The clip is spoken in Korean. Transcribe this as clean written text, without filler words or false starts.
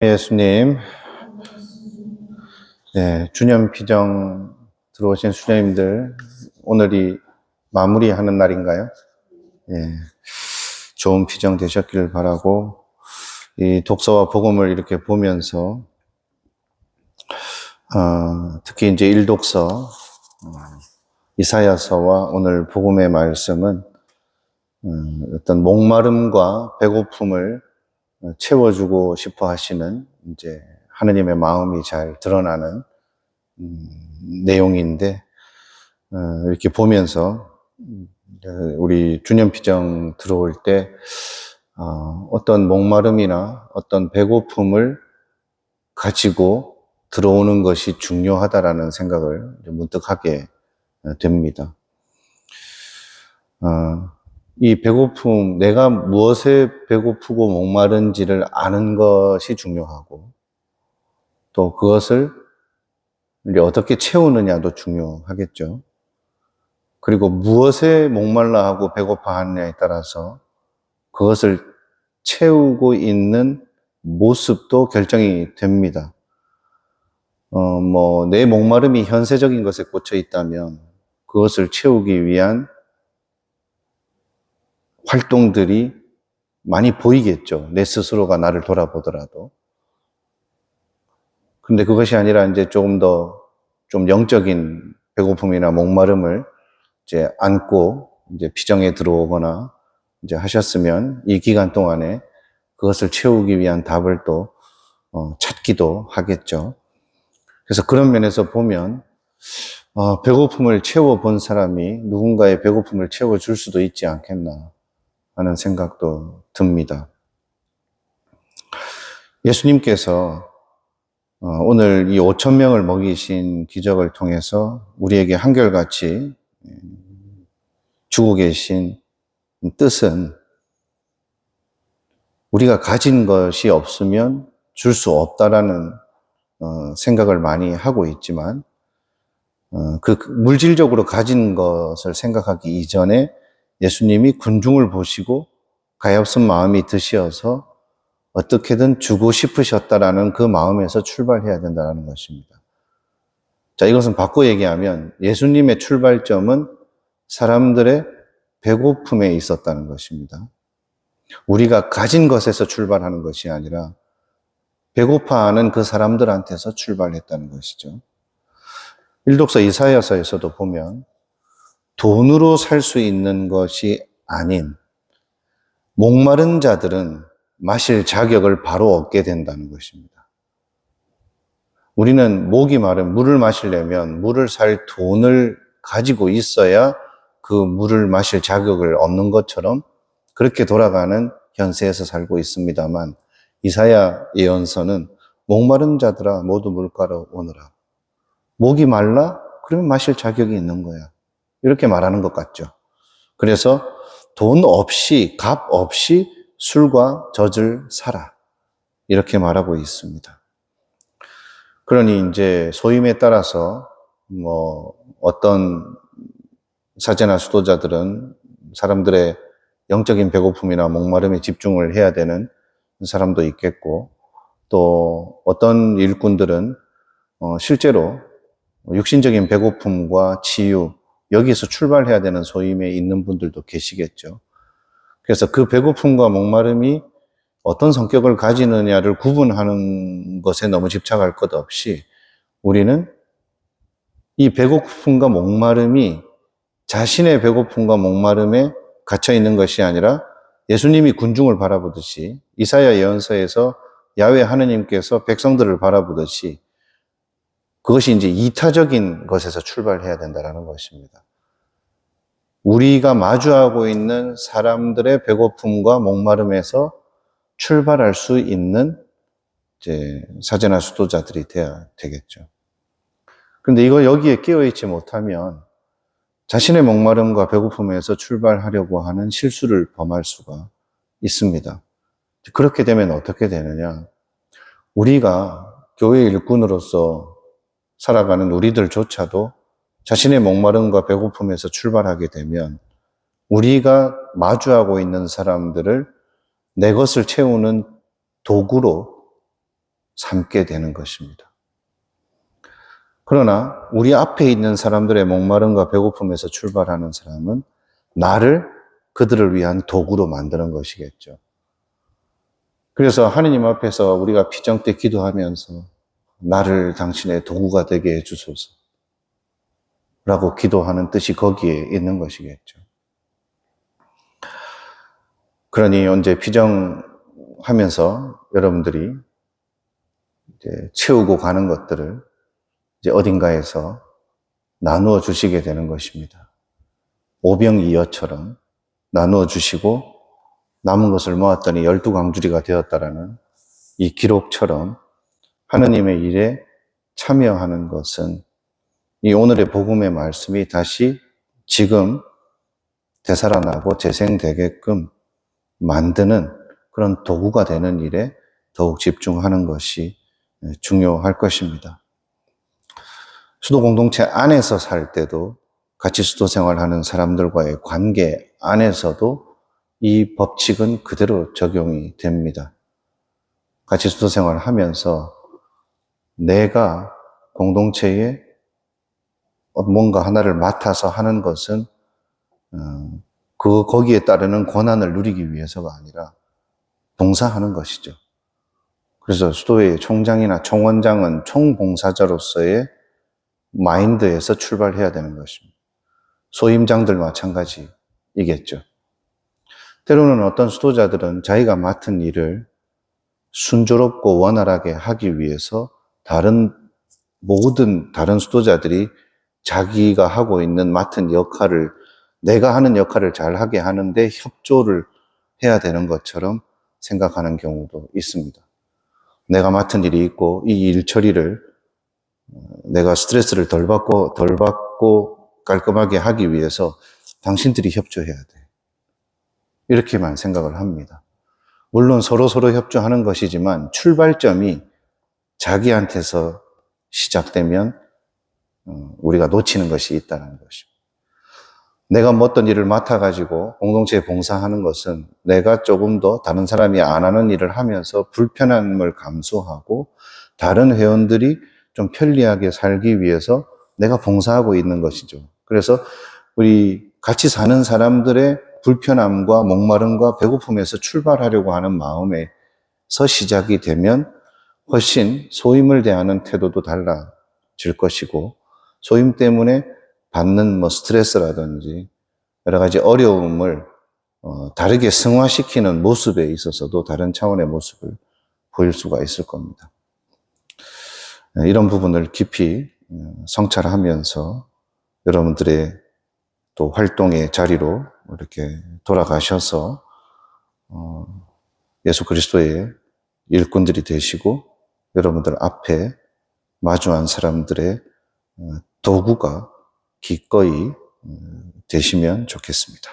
예수님, 네, 주년 피정 들어오신 수녀님들, 오늘이 마무리하는 날인가요? 예, 좋은 피정 되셨기를 바라고, 이 독서와 복음을 이렇게 보면서, 특히 이제 일독서, 이사야서와 오늘 복음의 말씀은 어떤 목마름과 배고픔을 채워주고 싶어 하시는 이제 하느님의 마음이 잘 드러나는 내용인데, 이렇게 보면서 우리 주년피정 들어올 때 어떤 목마름이나 어떤 배고픔을 가지고 들어오는 것이 중요하다라는 생각을 문득 하게 됩니다. 이 배고픔, 내가 무엇에 배고프고 목마른지를 아는 것이 중요하고, 또 그것을 이제 어떻게 채우느냐도 중요하겠죠. 그리고 무엇에 목말라 하고 배고파 하느냐에 따라서 그것을 채우고 있는 모습도 결정이 됩니다. 내 목마름이 현세적인 것에 꽂혀 있다면 그것을 채우기 위한 활동들이 많이 보이겠죠. 내 스스로가 나를 돌아보더라도. 근데 그것이 아니라 이제 조금 더 좀 영적인 배고픔이나 목마름을 이제 안고 이제 피정에 들어오거나 이제 하셨으면 이 기간 동안에 그것을 채우기 위한 답을 또 찾기도 하겠죠. 그래서 그런 면에서 보면 배고픔을 채워본 사람이 누군가의 배고픔을 채워줄 수도 있지 않겠나 하는 생각도 듭니다. 예수님께서 오늘 이 5천 명을 먹이신 기적을 통해서 우리에게 한결같이 주고 계신 뜻은 우리가 가진 것이 없으면 줄 수 없다라는 생각을 많이 하고 있지만 그 물질적으로 가진 것을 생각하기 이전에 예수님이 군중을 보시고 가엾은 마음이 드시어서 어떻게든 주고 싶으셨다라는 그 마음에서 출발해야 된다는 것입니다. 자, 이것은 바꿔 얘기하면 예수님의 출발점은 사람들의 배고픔에 있었다는 것입니다. 우리가 가진 것에서 출발하는 것이 아니라 배고파하는 그 사람들한테서 출발했다는 것이죠. 일독서 이사야서에서도 보면 돈으로 살 수 있는 것이 아닌 목마른 자들은 마실 자격을 바로 얻게 된다는 것입니다. 우리는 목이 마른 물을 마시려면 물을 살 돈을 가지고 있어야 그 물을 마실 자격을 얻는 것처럼 그렇게 돌아가는 현세에서 살고 있습니다만 이사야 예언서는 목마른 자들아 모두 물가로 오너라. 목이 말라? 그러면 마실 자격이 있는 거야. 이렇게 말하는 것 같죠. 그래서 돈 없이, 값 없이 술과 젖을 사라. 이렇게 말하고 있습니다. 그러니 이제 소임에 따라서 어떤 사제나 수도자들은 사람들의 영적인 배고픔이나 목마름에 집중을 해야 되는 사람도 있겠고, 또 어떤 일꾼들은 실제로 육신적인 배고픔과 치유, 여기에서 출발해야 되는 소임에 있는 분들도 계시겠죠. 그래서 그 배고픔과 목마름이 어떤 성격을 가지느냐를 구분하는 것에 너무 집착할 것 없이 우리는 이 배고픔과 목마름이 자신의 배고픔과 목마름에 갇혀 있는 것이 아니라 예수님이 군중을 바라보듯이 이사야 예언서에서 야훼 하느님께서 백성들을 바라보듯이 그것이 이제 이타적인 것에서 출발해야 된다는 것입니다. 우리가 마주하고 있는 사람들의 배고픔과 목마름에서 출발할 수 있는 이제 사제나 수도자들이 돼야 되겠죠. 그런데 이거 여기에 끼어있지 못하면 자신의 목마름과 배고픔에서 출발하려고 하는 실수를 범할 수가 있습니다. 그렇게 되면 어떻게 되느냐? 우리가 교회 일꾼으로서 살아가는 우리들조차도 자신의 목마름과 배고픔에서 출발하게 되면 우리가 마주하고 있는 사람들을 내 것을 채우는 도구로 삼게 되는 것입니다. 그러나 우리 앞에 있는 사람들의 목마름과 배고픔에서 출발하는 사람은 나를 그들을 위한 도구로 만드는 것이겠죠. 그래서 하느님 앞에서 우리가 피정 때 기도하면서 나를 당신의 도구가 되게 해주소서 라고 기도하는 뜻이 거기에 있는 것이겠죠. 그러니 언제 피정하면서 여러분들이 이제 채우고 가는 것들을 이제 어딘가에서 나누어 주시게 되는 것입니다. 오병이어처럼 나누어 주시고 남은 것을 모았더니 12강주리가 되었다라는 이 기록처럼 하느님의 일에 참여하는 것은 이 오늘의 복음의 말씀이 다시 지금 되살아나고 재생되게끔 만드는 그런 도구가 되는 일에 더욱 집중하는 것이 중요할 것입니다. 수도 공동체 안에서 살 때도 같이 수도 생활하는 사람들과의 관계 안에서도 이 법칙은 그대로 적용이 됩니다. 같이 수도 생활을 하면서 내가 공동체에 뭔가 하나를 맡아서 하는 것은 거기에 따르는 권한을 누리기 위해서가 아니라 봉사하는 것이죠. 그래서 수도의 총장이나 총원장은 총봉사자로서의 마인드에서 출발해야 되는 것입니다. 소임장들 마찬가지이겠죠. 때로는 어떤 수도자들은 자기가 맡은 일을 순조롭고 원활하게 하기 위해서 모든 다른 수도자들이 자기가 하고 있는 맡은 역할을 내가 하는 역할을 잘하게 하는데 협조를 해야 되는 것처럼 생각하는 경우도 있습니다. 내가 맡은 일이 있고 이 일 처리를 내가 스트레스를 덜 받고 깔끔하게 하기 위해서 당신들이 협조해야 돼. 이렇게만 생각을 합니다. 물론 서로 협조하는 것이지만 출발점이 자기한테서 시작되면 우리가 놓치는 것이 있다는 것입니다. 내가 어떤 일을 맡아가지고 공동체에 봉사하는 것은 내가 조금 더 다른 사람이 안 하는 일을 하면서 불편함을 감수하고 다른 회원들이 좀 편리하게 살기 위해서 내가 봉사하고 있는 것이죠. 그래서 우리 같이 사는 사람들의 불편함과 목마름과 배고픔에서 출발하려고 하는 마음에서 시작이 되면 훨씬 소임을 대하는 태도도 달라질 것이고 소임 때문에 받는 스트레스라든지 여러 가지 어려움을 다르게 승화시키는 모습에 있어서도 다른 차원의 모습을 보일 수가 있을 겁니다. 이런 부분을 깊이 성찰하면서 여러분들의 또 활동의 자리로 이렇게 돌아가셔서 예수 그리스도의 일꾼들이 되시고 여러분들 앞에 마주한 사람들의 도구가 기꺼이 되시면 좋겠습니다.